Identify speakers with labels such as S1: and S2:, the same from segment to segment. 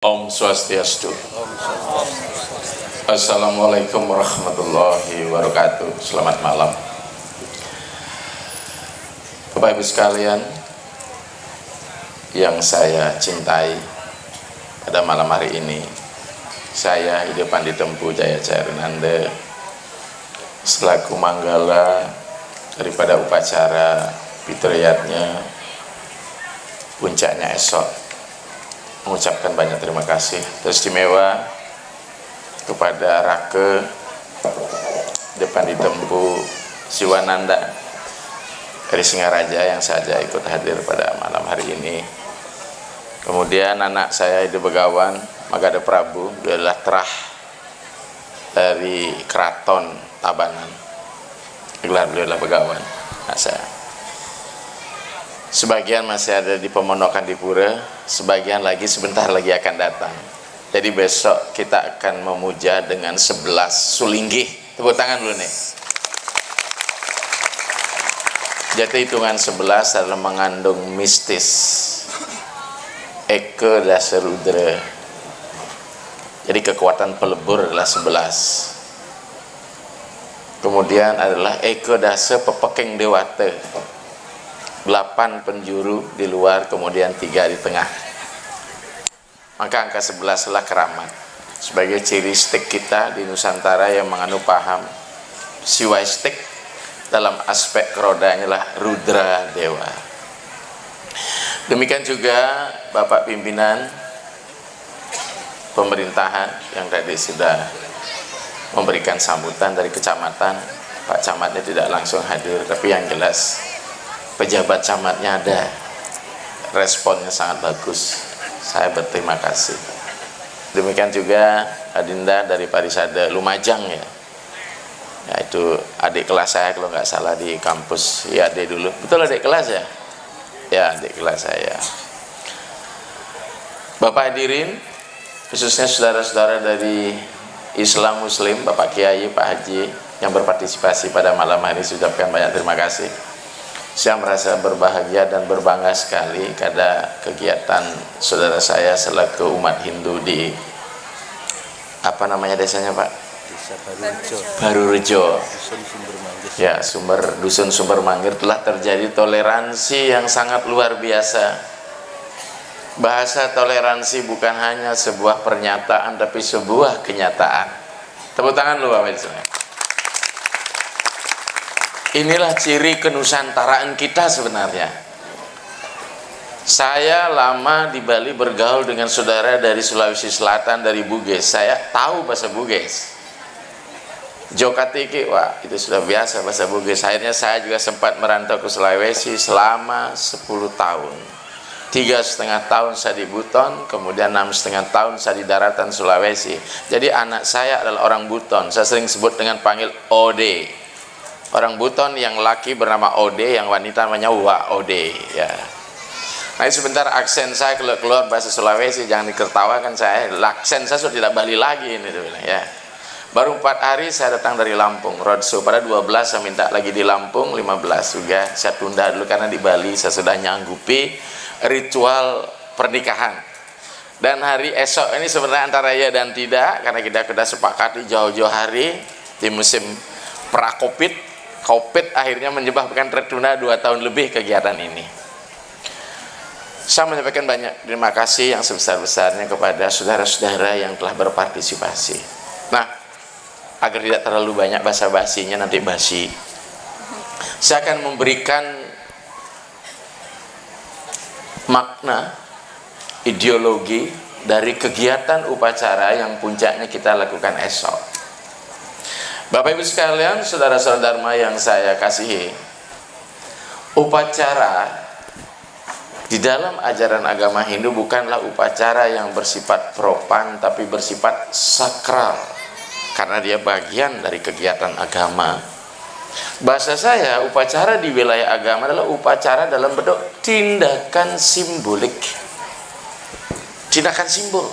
S1: Om Swastiastu. Assalamualaikum warahmatullahi wabarakatuh. Selamat malam Bapak Ibu sekalian yang saya cintai. Pada malam hari ini saya Hidup Pandi Tempu Jaya Cairnanda selaku manggala daripada upacara fitriyatnya puncaknya esok mengucapkan banyak terima kasih teristimewa kepada Rake Depan Ditempu Siwananda dari Singaraja yang saja ikut hadir pada malam hari ini. Kemudian anak saya Ide Begawan Magada Prabu, dia adalah terah dari Keraton Tabanan, gelar beliau adalah Begawan. Nah, saya sebagian masih ada di Pemondokan di Pura, sebagian lagi sebentar lagi akan datang. Jadi besok kita akan memuja dengan 11 sulinggih. Tepuk tangan dulu nih. Jadi hitungan 11 adalah mengandung mistis. Eka Dasa Rudra. Jadi kekuatan pelebur adalah 11. Kemudian adalah Eka Dasa Pepekeng Dewata. 8 penjuru di luar, kemudian 3 di tengah. Maka angka 11 adalah keramat. Sebagai ciri stik kita di Nusantara yang mengandung paham siwaistik dalam aspek kerodanya lah Rudra Dewa. Demikian juga Bapak Pimpinan pemerintahan yang tadi sudah memberikan sambutan dari kecamatan. Pak Camatnya tidak langsung hadir, tapi yang jelas pejabat camatnya ada, responnya sangat bagus, saya berterima kasih. Demikian juga Adinda dari Parisada Lumajang ya, itu adik kelas saya kalau nggak salah di kampus ya, adik dulu, betul adik kelas ya? Ya, adik kelas saya. Bapak hadirin, khususnya saudara-saudara dari Islam Muslim, Bapak Kiai, Pak Haji yang berpartisipasi pada malam hari, saya ucapkan banyak terima kasih. Saya merasa berbahagia dan berbangga sekali pada kegiatan saudara saya selaku umat Hindu di apa namanya desanya Pak?
S2: Desa Barurejo.
S1: Barurejo.
S2: Dusun Sumber Manggis.
S1: Ya, Dusun Sumber Manggis telah terjadi toleransi yang sangat luar biasa. Bahasa toleransi bukan hanya sebuah pernyataan tapi sebuah kenyataan. Tepuk tangan lu Bapak Ibu. Inilah ciri kenusantaraan kita sebenarnya. Saya lama di Bali bergaul dengan saudara dari Sulawesi Selatan, dari Bugis. Saya tahu bahasa Bugis. Jokatiki, wah itu sudah biasa bahasa Bugis. Akhirnya saya juga sempat merantau ke Sulawesi selama 10 tahun. 3,5 tahun saya di Buton, kemudian 6,5 tahun saya di daratan Sulawesi. Jadi anak saya adalah orang Buton. Saya sering sebut dengan panggil Ode. Orang Buton yang laki bernama Ode, yang wanita namanya Wa Ode ya. Nah sebentar aksen saya kalau keluar bahasa Sulawesi jangan ditertawakan saya, aksen saya sudah tidak Bali lagi ini ya. Baru 4 hari saya datang dari Lampung roadshow, pada 12 saya minta lagi di Lampung, 15 juga saya tunda dulu karena di Bali saya sudah nyanggupi ritual pernikahan. Dan hari esok ini sebenarnya antara ya dan tidak, karena kita sudah sepakati jauh-jauh hari di musim pra-Covid. Covid akhirnya menyebabkan tertunda 2 tahun lebih kegiatan ini. Saya menyampaikan banyak terima kasih yang sebesar-besarnya kepada saudara-saudara yang telah berpartisipasi. Nah, agar tidak terlalu banyak basa-basinya nanti basi, saya akan memberikan makna ideologi dari kegiatan upacara yang puncaknya kita lakukan esok. Bapak Ibu sekalian, saudara-saudara Dharma yang saya kasihi, upacara di dalam ajaran agama Hindu bukanlah upacara yang bersifat profan, tapi bersifat sakral, karena dia bagian dari kegiatan agama. Bahasa saya, upacara di wilayah agama adalah upacara dalam bentuk tindakan simbolik, tindakan simbol.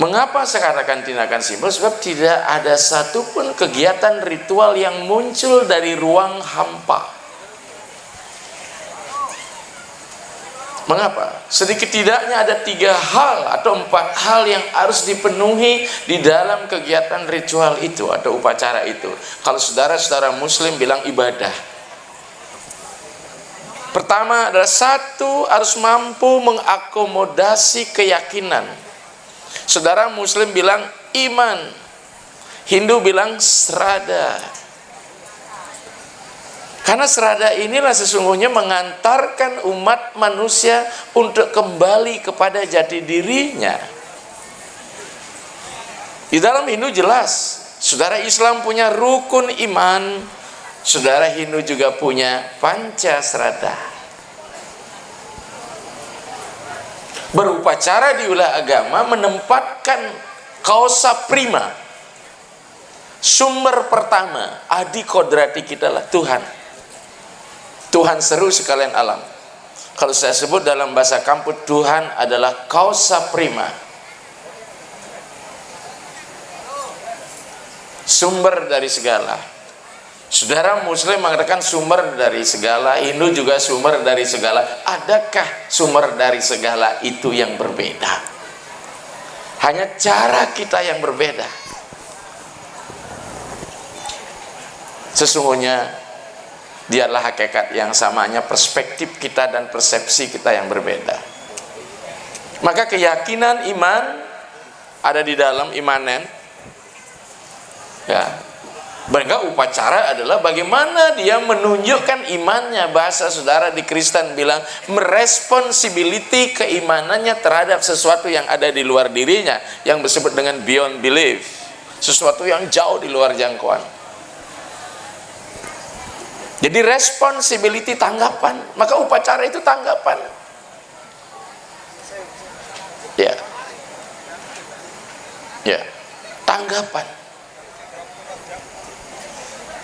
S1: Mengapa saya katakan tindakan simbol? Sebab tidak ada satupun kegiatan ritual yang muncul dari ruang hampa. Mengapa? Sedikit tidaknya ada 3 hal atau 4 hal yang harus dipenuhi di dalam kegiatan ritual itu atau upacara itu. Kalau saudara-saudara muslim bilang ibadah. Pertama adalah 1, harus mampu mengakomodasi keyakinan. Saudara muslim bilang iman, Hindu bilang srada. Karena srada inilah sesungguhnya mengantarkan umat manusia untuk kembali kepada jati dirinya. Di dalam Hindu jelas, saudara Islam punya rukun iman, saudara Hindu juga punya pancasrada. Berupacara di wilayah agama menempatkan kausa prima. Sumber pertama, adi kodrati kita lah Tuhan. Tuhan seru sekalian alam. Kalau saya sebut dalam bahasa kampus, Tuhan adalah kausa prima. Sumber dari segala. Saudara muslim mengatakan sumber dari segala, Hindu juga sumber dari segala. Adakah sumber dari segala itu yang berbeda? Hanya cara kita yang berbeda. Sesungguhnya dialah hakikat yang samanya, perspektif kita dan persepsi kita yang berbeda. Maka keyakinan iman ada di dalam imanen. Ya. Bahkan upacara adalah bagaimana dia menunjukkan imannya. Bahasa saudara di Kristen bilang meresponsibility keimanannya terhadap sesuatu yang ada di luar dirinya, yang disebut dengan beyond belief, sesuatu yang jauh di luar jangkauan. Jadi responsibility, tanggapan. Maka upacara itu tanggapan. Ya. Ya. Tanggapan.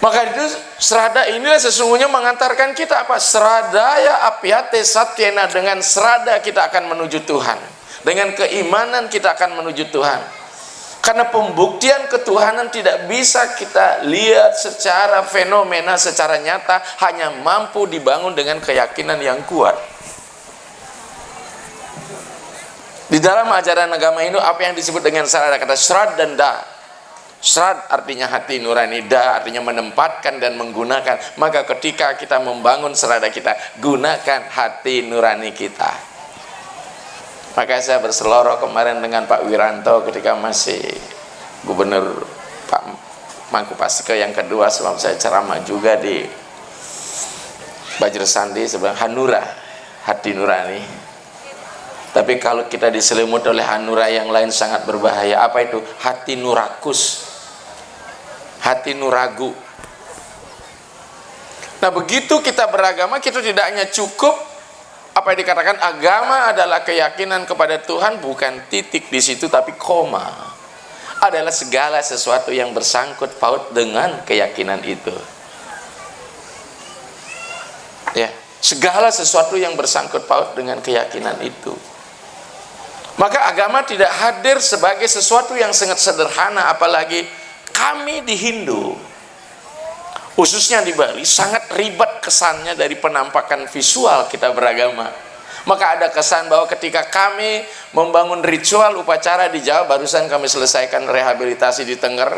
S1: Maka itu serada inilah sesungguhnya mengantarkan kita apa? Sradaya apyate satyena. Dengan serada kita akan menuju Tuhan. Dengan keimanan kita akan menuju Tuhan. Karena pembuktian ketuhanan tidak bisa kita lihat secara fenomena, secara nyata, hanya mampu dibangun dengan keyakinan yang kuat. Di dalam ajaran agama Hindu, apa yang disebut dengan srada, kata srad dan da. Srad artinya hati nurani, da artinya menempatkan dan menggunakan. Maka ketika kita membangun srada kita, gunakan hati nurani kita. Maka saya berseloroh kemarin dengan Pak Wiranto ketika masih gubernur, Pak Mangkupastika yang kedua, sebab saya ceramah juga di Bajrasandi sebelah Hanura, hati nurani. Tapi kalau kita diselimut oleh Hanura yang lain sangat berbahaya. Apa itu? Hati nurakus, hati nuragu. Nah begitu kita beragama, kita tidak hanya cukup apa yang dikatakan agama adalah keyakinan kepada Tuhan, bukan titik di situ tapi koma. Adalah segala sesuatu yang bersangkut paut dengan keyakinan itu. Ya, segala sesuatu yang bersangkut paut dengan keyakinan itu. Maka agama tidak hadir sebagai sesuatu yang sangat sederhana, apalagi kami di Hindu, khususnya di Bali, sangat ribet kesannya dari penampakan visual kita beragama. Maka ada kesan bahwa ketika kami membangun ritual upacara di Jawa, barusan kami selesaikan rehabilitasi di Tengger,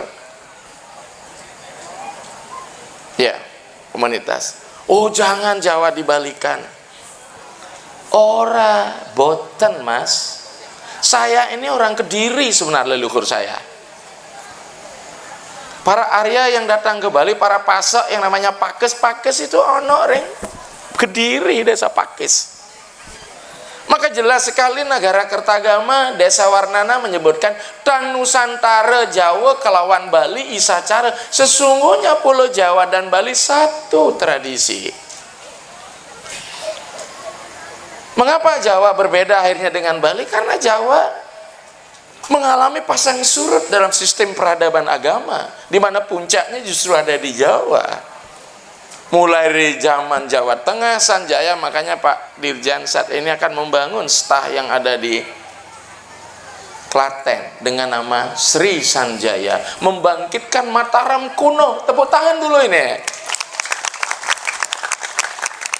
S1: ya, komunitas. Oh jangan Jawa dibalikan. Ora boten mas, saya ini orang Kediri sebenarnya, leluhur saya. Para Arya yang datang ke Bali, para pasok yang namanya Pakes itu ono ring Kediri, desa Pakes. Maka jelas sekali negara Kertagama, desa Warnana menyebutkan Tan Nusantara Jawa kelawan Bali isacara. Sesungguhnya Pulau Jawa dan Bali satu tradisi. Mengapa Jawa berbeda akhirnya dengan Bali? Karena Jawa mengalami pasang surut dalam sistem peradaban agama, di mana puncaknya justru ada di Jawa. Mulai dari zaman Jawa Tengah, Sanjaya, makanya Pak Dirjan saat ini akan membangun stah yang ada di Klaten dengan nama Sri Sanjaya, membangkitkan Mataram kuno. Tepuk tangan dulu ini.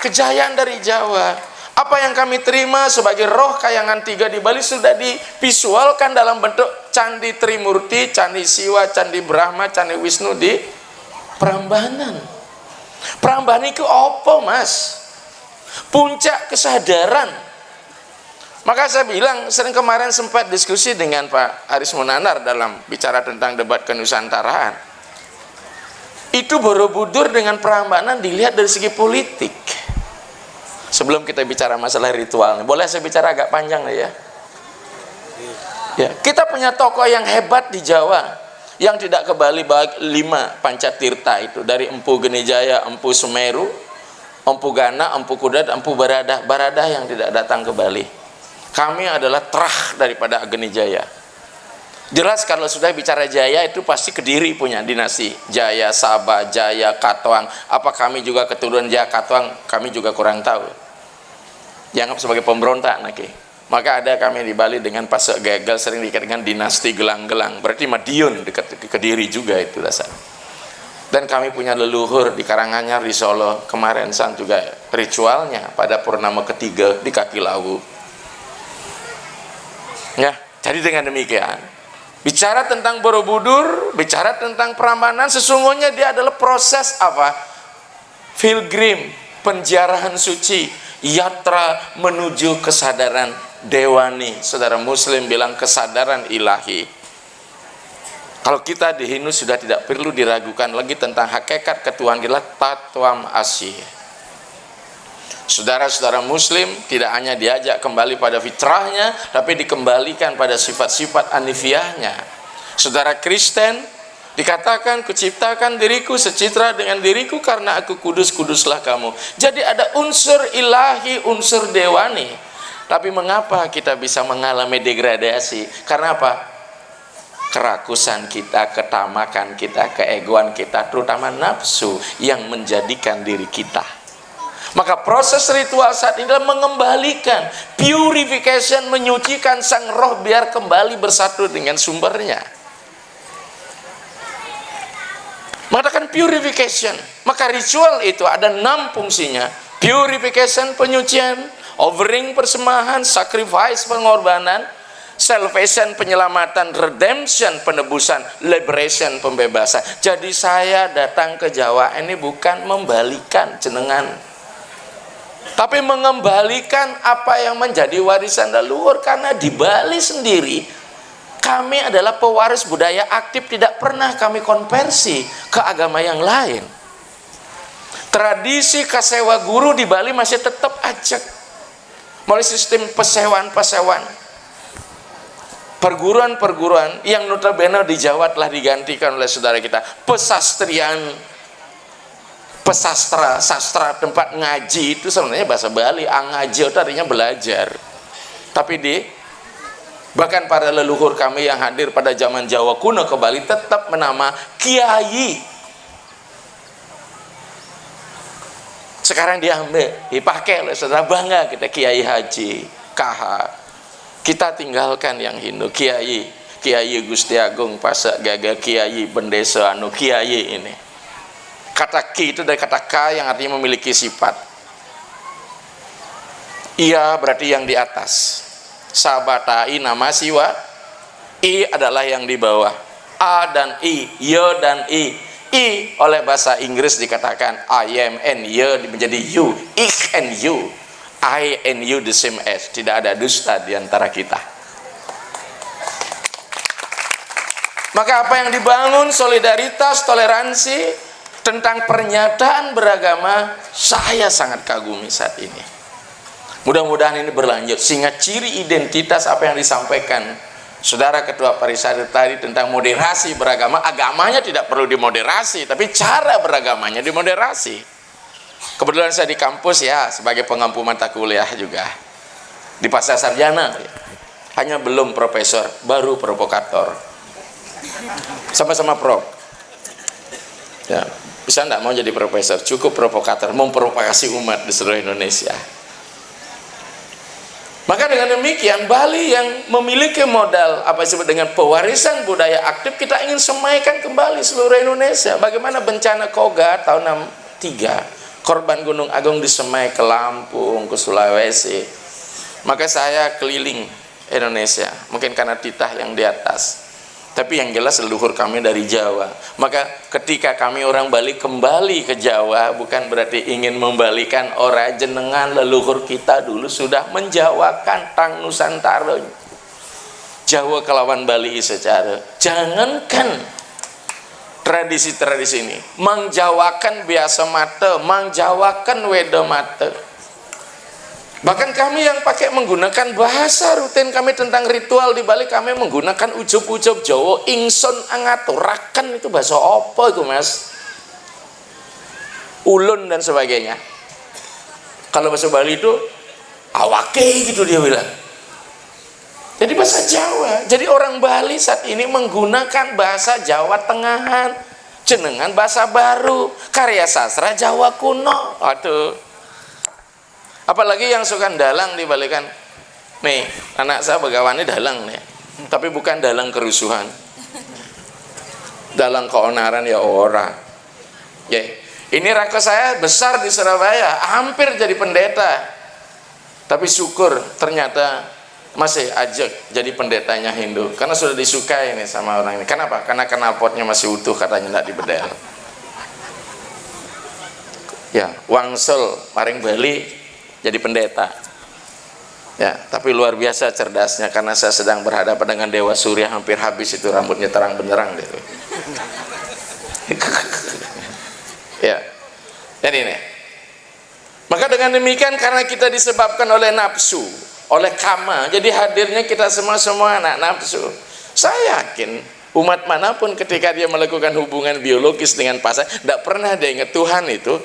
S1: Kejayaan dari Jawa. Apa yang kami terima sebagai roh kayangan 3 di Bali sudah divisualkan dalam bentuk Candi Trimurti, Candi Siwa, Candi Brahma, Candi Wisnu di Prambanan. Prambanan itu apa, Mas? Puncak kesadaran. Maka saya bilang, sering kemarin sempat diskusi dengan Pak Aris Munanar dalam bicara tentang debat kenusantaraan. Itu Borobudur dengan Prambanan dilihat dari segi politik. Sebelum kita bicara masalah ritual, boleh saya bicara agak panjang ya? Ya, kita punya tokoh yang hebat di Jawa, yang tidak ke Bali, 5 Pancatirta itu, dari Empu Genijaya, Empu Semeru, Empu Gana, Empu Kuda, Empu Baradah. Baradah yang tidak datang ke Bali. Kami adalah terah daripada Genijaya. Jelas kalau sudah bicara Jaya itu pasti Kediri punya dinasti. Jaya, Sabah, Jaya, Katwang. Apa kami juga keturunan Jaya Katwang? Kami juga kurang tahu. Dianggap sebagai pemberontak nanti. Maka ada kami di Bali dengan Pasek Gagal sering dikatakan dengan dinasti Gelang-Gelang. Berarti Madiun dekat Kediri juga itu dasar. Dan kami punya leluhur di Karanganyar, di Solo. Kemarin San juga ritualnya pada purnama ketiga di Kaki Lawu. Ya, jadi dengan demikian, bicara tentang Borobudur, bicara tentang Prambanan, sesungguhnya dia adalah proses apa? Pilgrim, penjarahan suci, yatra menuju kesadaran dewani. Saudara Muslim bilang kesadaran ilahi. Kalau kita di Hindu sudah tidak perlu diragukan lagi tentang hakikat ketuhanan kita, Tatwam Asih. Saudara-saudara Muslim tidak hanya diajak kembali pada fitrahnya, tapi dikembalikan pada sifat-sifat anifiahnya. Saudara Kristen dikatakan, kuciptakan diriku secitra dengan diriku karena aku kudus, kuduslah kamu. Jadi ada unsur ilahi, unsur dewani. Tapi mengapa kita bisa mengalami degradasi? Karena apa? Kerakusan kita, ketamakan kita, keegoan kita, terutama nafsu yang menjadikan diri kita. Maka proses ritual saat ini adalah mengembalikan, purification, menyucikan sang roh biar kembali bersatu dengan sumbernya. Mengatakan purification, maka ritual itu ada 6 fungsinya. Purification, penyucian; offering, persembahan; sacrifice, pengorbanan; salvation, penyelamatan; redemption, penebusan; liberation, pembebasan. Jadi saya datang ke Jawa ini bukan membalikan jenengan, tapi mengembalikan apa yang menjadi warisan leluhur. Karena di Bali sendiri kami adalah pewaris budaya aktif, tidak pernah kami konversi ke agama yang lain. Tradisi kasewa guru di Bali masih tetap acak melalui sistem pesewaan-pesewaan. Perguruan-perguruan yang notabene di Jawa telah digantikan oleh saudara kita pesastrian, pesastra, sastra, tempat ngaji itu sebenarnya bahasa Bali. Ngaji itu artinya belajar. Tapi bahkan para leluhur kami yang hadir pada zaman Jawa kuno ke Bali tetap menama kiai. Sekarang diambil, dipakai oleh saudara, bangga kita Kiai Haji, KH. Kita tinggalkan yang Hindu, Kiai, Kiai Gusti Agung, Pasek Gagal, Kiai Bendesa, Kiai ini. Kata ki itu dari kata ka yang artinya memiliki sifat. Ia berarti yang di atas. Sabatai nama siwa. I adalah yang di bawah. A dan I, yo dan I. I oleh bahasa Inggris dikatakan I am and you menjadi you. Ich and you. I and you the same as. Tidak ada dusta di antara kita. Maka apa yang dibangun, solidaritas, toleransi, tentang pernyataan beragama, saya sangat kagumi saat ini. Mudah-mudahan ini berlanjut sehingga ciri identitas apa yang disampaikan saudara ketua Parisade tadi tentang moderasi beragama, agamanya tidak perlu dimoderasi, tapi cara beragamanya dimoderasi. Kebetulan saya di kampus ya sebagai pengampu mata kuliah juga di pasca sarjana, hanya belum profesor, baru provokator. Sama-sama prof. Ya, bisa enggak mau jadi profesor, cukup provokator, memprovokasi umat di seluruh Indonesia. Maka dengan demikian Bali yang memiliki modal apa disebut dengan pewarisan budaya aktif, kita ingin semaikan kembali seluruh Indonesia. Bagaimana bencana Koga tahun 63 Korban Gunung Agung di Semai, ke Lampung, ke Sulawesi. Maka saya keliling Indonesia, mungkin karena titah yang di atas, tapi yang jelas leluhur kami dari Jawa. Maka ketika kami orang Bali kembali ke Jawa, bukan berarti ingin membalikan orang jenengan leluhur kita dulu sudah menjawakan tang Nusantara, Jawa kelawan Bali secara. Jangankan tradisi-tradisi ini, mangjawakan biasa mata, mangjawakan weda mata. Bahkan kami yang pakai menggunakan bahasa rutin kami tentang ritual di Bali, kami menggunakan ujub-ujub Jawa, ingsun angaturaken, itu bahasa apa itu mas? Ulun dan sebagainya. Kalau bahasa Bali itu awake gitu dia bilang. Jadi bahasa Jawa. Jadi orang Bali saat ini menggunakan bahasa Jawa Tengahan, jenengan bahasa baru, karya sastra Jawa kuno. Aduh. Apalagi yang suka dalang di Bali kan. Nih, anak saya begawannya dalang nih. Tapi bukan dalang kerusuhan. Dalang keonaran ya ora. Ya. Ini raka saya besar di Surabaya, hampir jadi pendeta. Tapi syukur ternyata masih ajak jadi pendetanya Hindu, karena sudah disukai ini sama orang ini. Kenapa? Karena knalpotnya masih utuh, katanya tidak dibedel. Ya, wangsul maring Bali jadi pendeta. Ya, tapi luar biasa cerdasnya, karena saya sedang berhadapan dengan Dewa Surya, hampir habis itu rambutnya terang benderang gitu. Ya, jadi ini. Maka dengan demikian, karena kita disebabkan oleh nafsu, oleh kama, jadi hadirnya kita semua anak nafsu. Saya yakin umat manapun ketika dia melakukan hubungan biologis dengan pasangan, tidak pernah dia ingat Tuhan itu.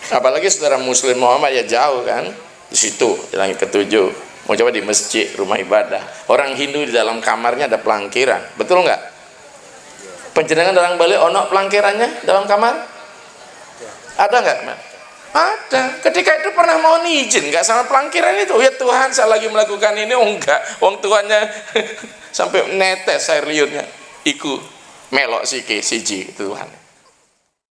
S1: Apalagi saudara Muslim Muhammad ya jauh kan, di situ di langit ketujuh. Mau coba di masjid, rumah ibadah. Orang Hindu di dalam kamarnya ada pelangkiran, betul nggak? Penjenengan orang Bali ono pelangkirannya dalam kamar? Ada nggak? Ada. Ketika itu pernah mohon izin nggak sama pelangkiran itu? Ya Tuhan, saya lagi melakukan ini. Oh enggak, wong tuannya sampai netes air liurnya. Iku melok siki siji Tuhan.